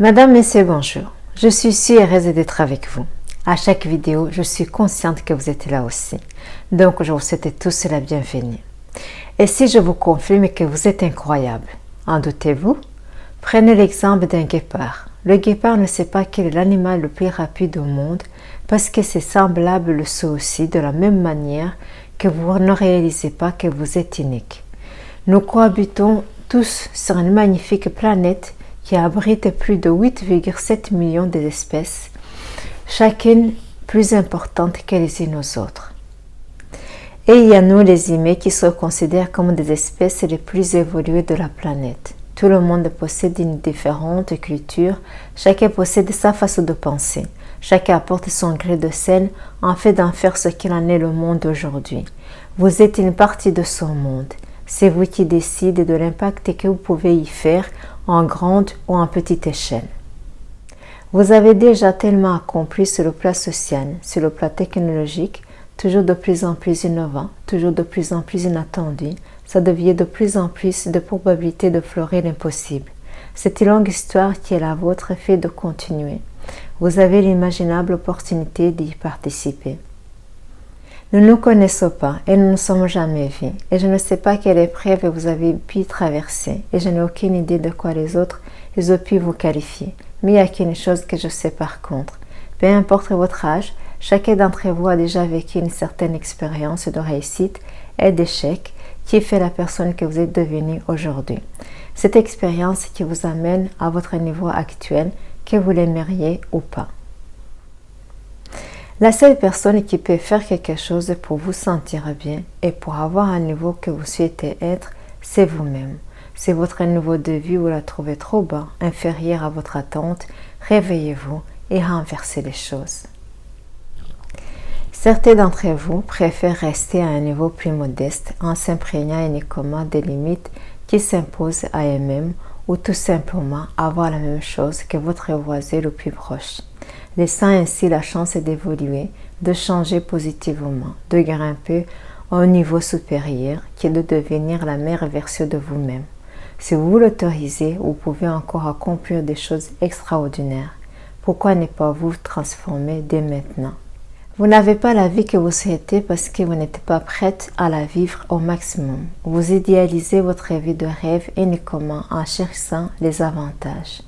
Madame, Messieurs, bonjour. Je suis si heureuse d'être avec vous. À chaque vidéo, je suis consciente que vous êtes là aussi. Donc, je vous souhaite tous la bienvenue. Et si je vous confirme que vous êtes incroyable, en doutez-vous? Prenez l'exemple d'un guépard. Le guépard ne sait pas quel est l'animal le plus rapide au monde parce que ses semblables le sont aussi de la même manière que vous ne réalisez pas que vous êtes unique. Nous cohabitons tous sur une magnifique planète qui abrite plus de 8,7 millions d'espèces, chacune plus importante que les unes aux autres. Et il y a nous les humains qui se considèrent comme des espèces les plus évoluées de la planète. Tout le monde possède une différente culture, chacun possède sa façon de penser, chacun apporte son gré de sel en fait d'en faire ce qu'il en est le monde aujourd'hui. Vous êtes une partie de ce monde. C'est vous qui décidez de l'impact que vous pouvez y faire en grande ou en petite échelle. Vous avez déjà tellement accompli sur le plan social, sur le plan technologique, toujours de plus en plus innovant, toujours de plus en plus inattendu, ça devient de plus en plus de probabilité de fleurir l'impossible. Cette longue histoire qui est la vôtre fait de continuer. Vous avez l'imaginable opportunité d'y participer. Nous ne nous connaissons pas et nous ne nous sommes jamais vus. Et je ne sais pas quelle épreuve vous avez pu traverser. Et je n'ai aucune idée de quoi les autres ont pu vous qualifier. Mais il y a qu'une chose que je sais par contre. Peu importe votre âge, chacun d'entre vous a déjà vécu une certaine expérience de réussite et d'échec qui fait la personne que vous êtes devenue aujourd'hui. Cette expérience qui vous amène à votre niveau actuel, que vous l'aimeriez ou pas. La seule personne qui peut faire quelque chose pour vous sentir bien et pour avoir un niveau que vous souhaitez être, c'est vous-même. Si votre niveau de vie vous la trouvez trop bas, inférieur à votre attente, réveillez-vous et renversez les choses. Certains d'entre vous préfèrent rester à un niveau plus modeste en s'imprégnant uniquement des limites qui s'imposent à eux-mêmes ou tout simplement avoir la même chose que votre voisin le plus proche, laissant ainsi la chance d'évoluer, de changer positivement, de grimper à un niveau supérieur qui est de devenir la meilleure version de vous-même. Si vous l'autorisez, vous pouvez encore accomplir des choses extraordinaires. Pourquoi ne pas vous transformer dès maintenant? Vous n'avez pas la vie que vous souhaitez parce que vous n'êtes pas prête à la vivre au maximum. Vous idéalisez votre vie de rêve uniquement en cherchant les avantages.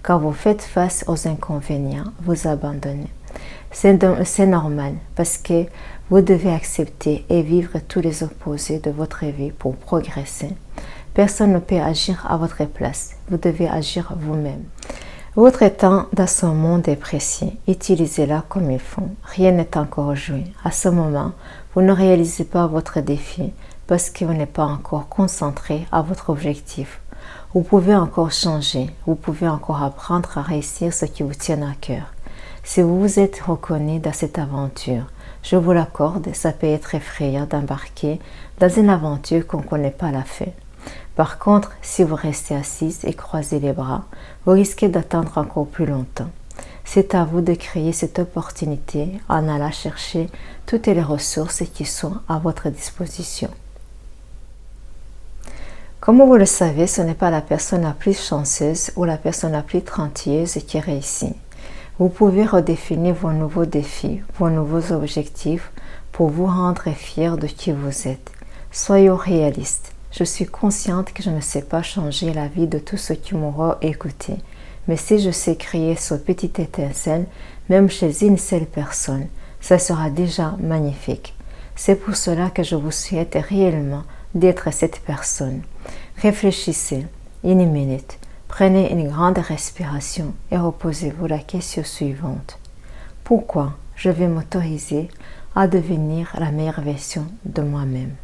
Quand vous faites face aux inconvénients, vous abandonnez. C'est normal parce que vous devez accepter et vivre tous les opposés de votre vie pour progresser. Personne ne peut agir à votre place. Vous devez agir vous-même. Votre temps dans ce monde est précieux. Utilisez-la comme il faut. Rien n'est encore joué. À ce moment, vous ne réalisez pas votre défi parce que vous n'êtes pas encore concentré à votre objectif. Vous pouvez encore changer. Vous pouvez encore apprendre à réussir ce qui vous tient à cœur. Si vous vous êtes reconnu dans cette aventure, je vous l'accorde, ça peut être effrayant d'embarquer dans une aventure qu'on ne connaît pas la fin. Par contre, si vous restez assise et croisez les bras, vous risquez d'attendre encore plus longtemps. C'est à vous de créer cette opportunité en allant chercher toutes les ressources qui sont à votre disposition. Comme vous le savez, ce n'est pas la personne la plus chanceuse ou la personne la plus talentueuse qui réussit. Vous pouvez redéfinir vos nouveaux défis, vos nouveaux objectifs pour vous rendre fier de qui vous êtes. Soyez réaliste. Je suis consciente que je ne sais pas changer la vie de tous ceux qui m'auront écouté. Mais si je sais créer ce petit étincelle, même chez une seule personne, ça sera déjà magnifique. C'est pour cela que je vous souhaite réellement d'être cette personne. Réfléchissez une minute, prenez une grande respiration et reposez-vous la question suivante. Pourquoi je vais m'autoriser à devenir la meilleure version de moi-même?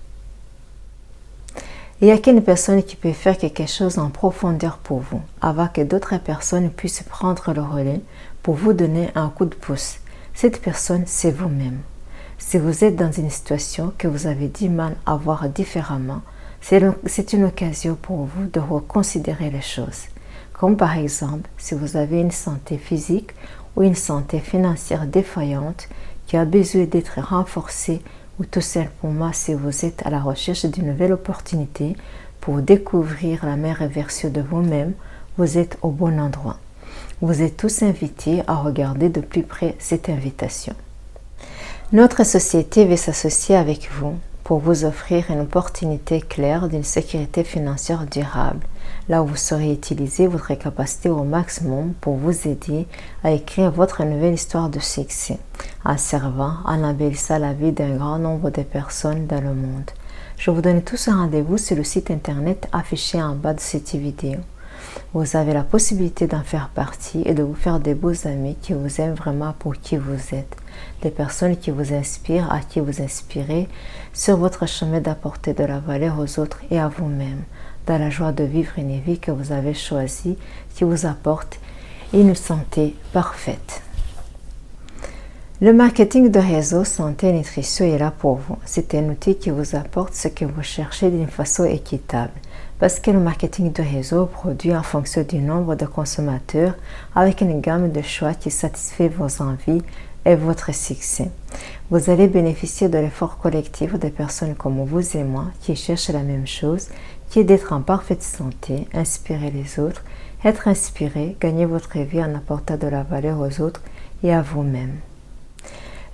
Il n'y a qu'une personne qui peut faire quelque chose en profondeur pour vous, avant que d'autres personnes puissent prendre le relais pour vous donner un coup de pouce. Cette personne, c'est vous-même. Si vous êtes dans une situation que vous avez du mal à voir différemment, c'est une occasion pour vous de reconsidérer les choses. Comme par exemple, si vous avez une santé physique ou une santé financière défaillante qui a besoin d'être renforcée, ou tout simplement si vous êtes à la recherche d'une nouvelle opportunité pour découvrir la meilleure version de vous-même, vous êtes au bon endroit. Vous êtes tous invités à regarder de plus près cette invitation. Notre société veut s'associer avec vous pour vous offrir une opportunité claire d'une sécurité financière durable, là où vous saurez utiliser votre capacité au maximum pour vous aider à écrire votre nouvelle histoire de succès, en servant, en embellissant la vie d'un grand nombre de personnes dans le monde. Je vous donne tous un rendez-vous sur le site internet affiché en bas de cette vidéo. Vous avez la possibilité d'en faire partie et de vous faire des beaux amis qui vous aiment vraiment pour qui vous êtes. Des personnes qui vous inspirent, à qui vous inspirez, sur votre chemin d'apporter de la valeur aux autres et à vous-même, dans la joie de vivre une vie que vous avez choisie, qui vous apporte une santé parfaite. Le marketing de réseau santé et nutrition est là pour vous. C'est un outil qui vous apporte ce que vous cherchez d'une façon équitable. Parce que le marketing de réseau produit en fonction du nombre de consommateurs avec une gamme de choix qui satisfait vos envies et votre succès. Vous allez bénéficier de l'effort collectif de personnes comme vous et moi qui cherchent la même chose, qui est d'être en parfaite santé, inspirer les autres, être inspiré, gagner votre vie en apportant de la valeur aux autres et à vous-même.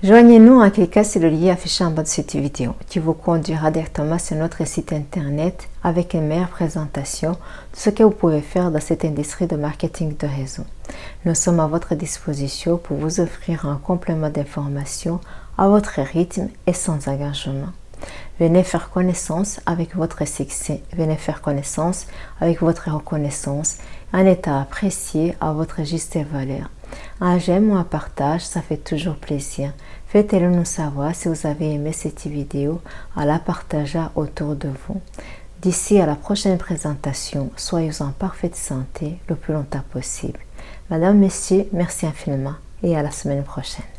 Joignez-nous en cliquant sur le lien affiché en bas de cette vidéo qui vous conduira directement sur notre site internet avec une meilleure présentation de ce que vous pouvez faire dans cette industrie de marketing de réseau. Nous sommes à votre disposition pour vous offrir un complément d'informations à votre rythme et sans engagement. Venez faire connaissance avec votre succès, venez faire connaissance avec votre reconnaissance, un état apprécié à votre juste valeur. Un j'aime ou un partage, ça fait toujours plaisir. Faites-le nous savoir si vous avez aimé cette vidéo en la partageant autour de vous. D'ici à la prochaine présentation, soyez en parfaite santé le plus longtemps possible. Madame, Messieurs, merci infiniment et à la semaine prochaine.